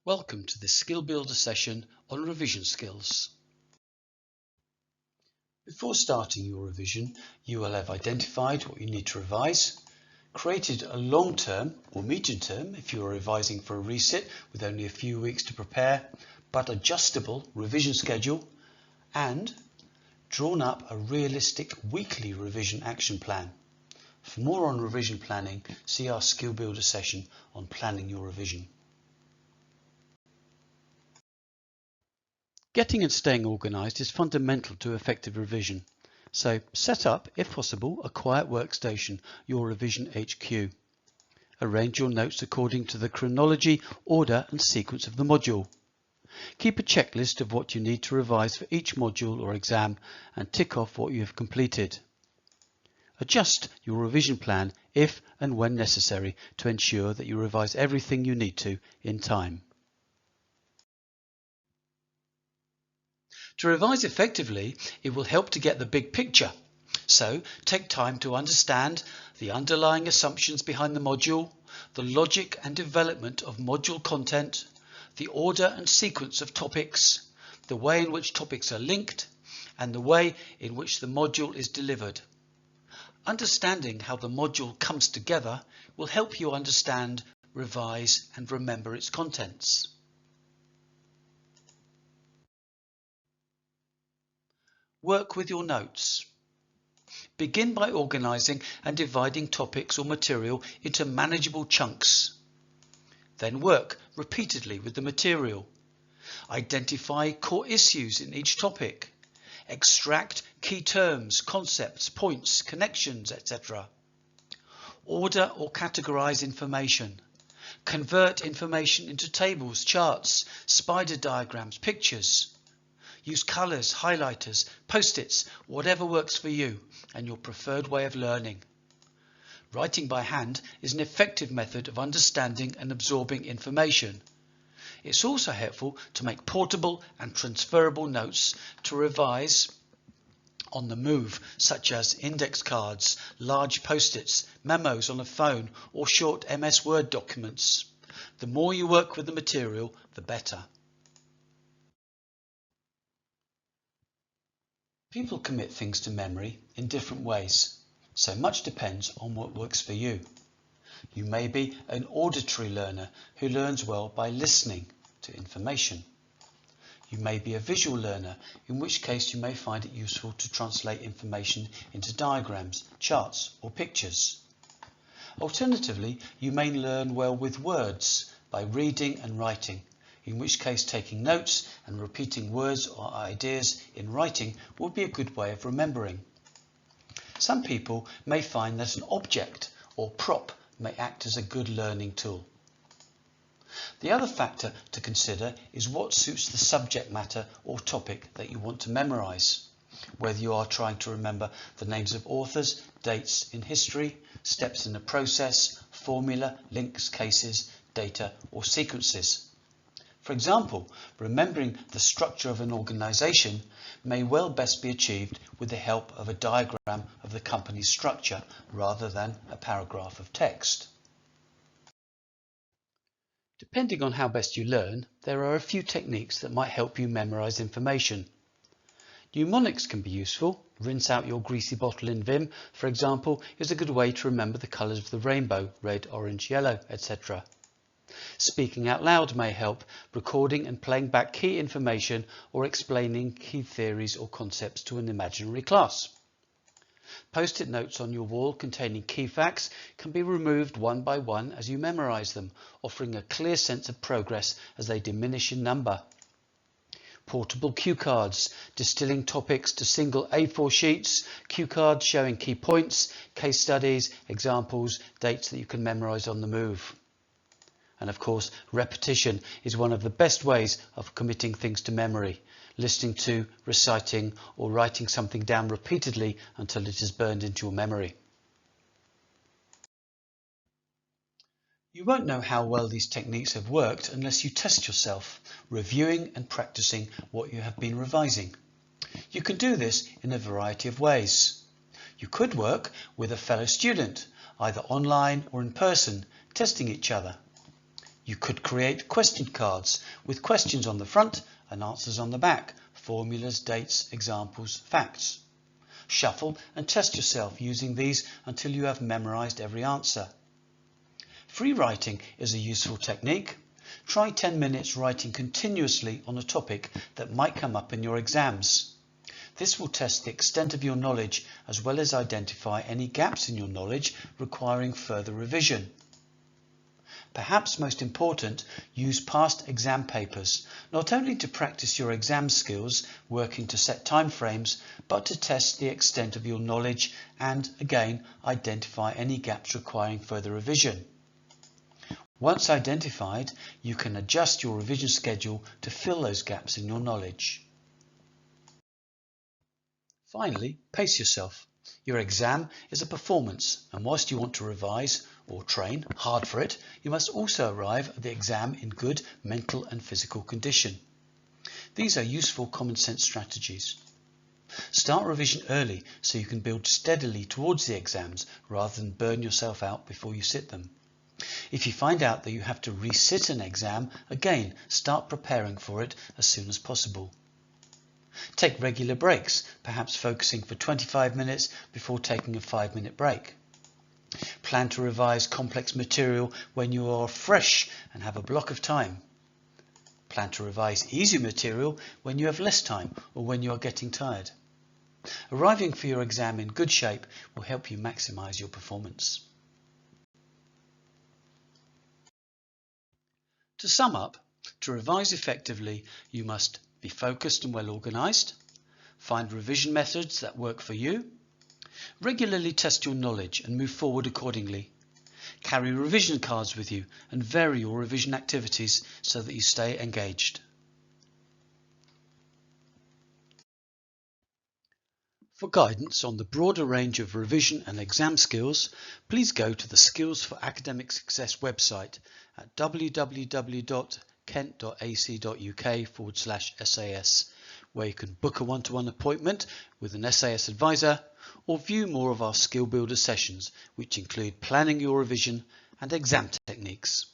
Welcome to this Skill Builder session on revision skills. Before starting your revision, you will have identified what you need to revise, created a long-term or medium-term if you are revising for a resit with only a few weeks to prepare, but adjustable revision schedule, and drawn up a realistic weekly revision action plan. For more on revision planning, see our Skill Builder session on planning your revision. Getting and staying organised is fundamental to effective revision, so set up, if possible, a quiet workstation, your revision HQ. Arrange your notes according to the chronology, order and sequence of the module. Keep a checklist of what you need to revise for each module or exam and tick off what you have completed. Adjust your revision plan if and when necessary to ensure that you revise everything you need to in time. To revise effectively, it will help to get the big picture. So take time to understand the underlying assumptions behind the module, the logic and development of module content, the order and sequence of topics, the way in which topics are linked, and the way in which the module is delivered. Understanding how the module comes together will help you understand, revise, and remember its contents. Work with your notes. Begin by organising and dividing topics or material into manageable chunks. Then work repeatedly with the material. Identify core issues in each topic. Extract key terms, concepts, points, connections, etc. Order or categorise information. Convert information into tables, charts, spider diagrams, pictures. Use colours, highlighters, post-its, whatever works for you and your preferred way of learning. Writing by hand is an effective method of understanding and absorbing information. It's also helpful to make portable and transferable notes to revise on the move, such as index cards, large post-its, memos on a phone, or short MS Word documents. The more you work with the material, the better. People commit things to memory in different ways, so much depends on what works for you. You may be an auditory learner who learns well by listening to information. You may be a visual learner, in which case you may find it useful to translate information into diagrams, charts, or pictures. Alternatively, you may learn well with words by reading and writing, in which case taking notes and repeating words or ideas in writing would be a good way of remembering. Some people may find that an object or prop may act as a good learning tool. The other factor to consider is what suits the subject matter or topic that you want to memorise, whether you are trying to remember the names of authors, dates in history, steps in the process, formula, links, cases, data or sequences. For example, remembering the structure of an organisation may well best be achieved with the help of a diagram of the company's structure rather than a paragraph of text. Depending on how best you learn, there are a few techniques that might help you memorise information. Mnemonics can be useful. Rinse out your greasy bottle in Vim, for example, is a good way to remember the colours of the rainbow, red, orange, yellow, etc. Speaking out loud may help, recording and playing back key information or explaining key theories or concepts to an imaginary class. Post-it notes on your wall containing key facts can be removed one by one as you memorise them, offering a clear sense of progress as they diminish in number. Portable cue cards, distilling topics to single A4 sheets, cue cards showing key points, case studies, examples, dates that you can memorise on the move. And of course, repetition is one of the best ways of committing things to memory, listening to, reciting or writing something down repeatedly until it is burned into your memory. You won't know how well these techniques have worked unless you test yourself, reviewing and practicing what you have been revising. You can do this in a variety of ways. You could work with a fellow student, either online or in person, testing each other. You could create question cards with questions on the front and answers on the back, formulas, dates, examples, facts. Shuffle and test yourself using these until you have memorized every answer. Free writing is a useful technique. Try 10 minutes writing continuously on a topic that might come up in your exams. This will test the extent of your knowledge as well as identify any gaps in your knowledge requiring further revision. Perhaps most important, use past exam papers, not only to practice your exam skills, working to set time frames, but to test the extent of your knowledge and, again, identify any gaps requiring further revision. Once identified, you can adjust your revision schedule to fill those gaps in your knowledge. Finally, pace yourself. Your exam is a performance, and whilst you want to revise or train hard for it, you must also arrive at the exam in good mental and physical condition. These are useful common sense strategies. Start revision early so you can build steadily towards the exams rather than burn yourself out before you sit them. If you find out that you have to resit an exam, again, start preparing for it as soon as possible. Take regular breaks, perhaps focusing for 25 minutes before taking a 5-minute break. Plan to revise complex material when you are fresh and have a block of time. Plan to revise easy material when you have less time or when you are getting tired. Arriving for your exam in good shape will help you maximize your performance. To sum up, to revise effectively, you must be focused and well organized, find revision methods that work for you, regularly test your knowledge and move forward accordingly, carry revision cards with you and vary your revision activities so that you stay engaged. For guidance on the broader range of revision and exam skills, please go to the Skills for Academic Success website at www.kent.ac.uk/SAS, where you can book a one-to-one appointment with an SAS advisor or view more of our Skill Builder sessions, which include planning your revision and exam techniques.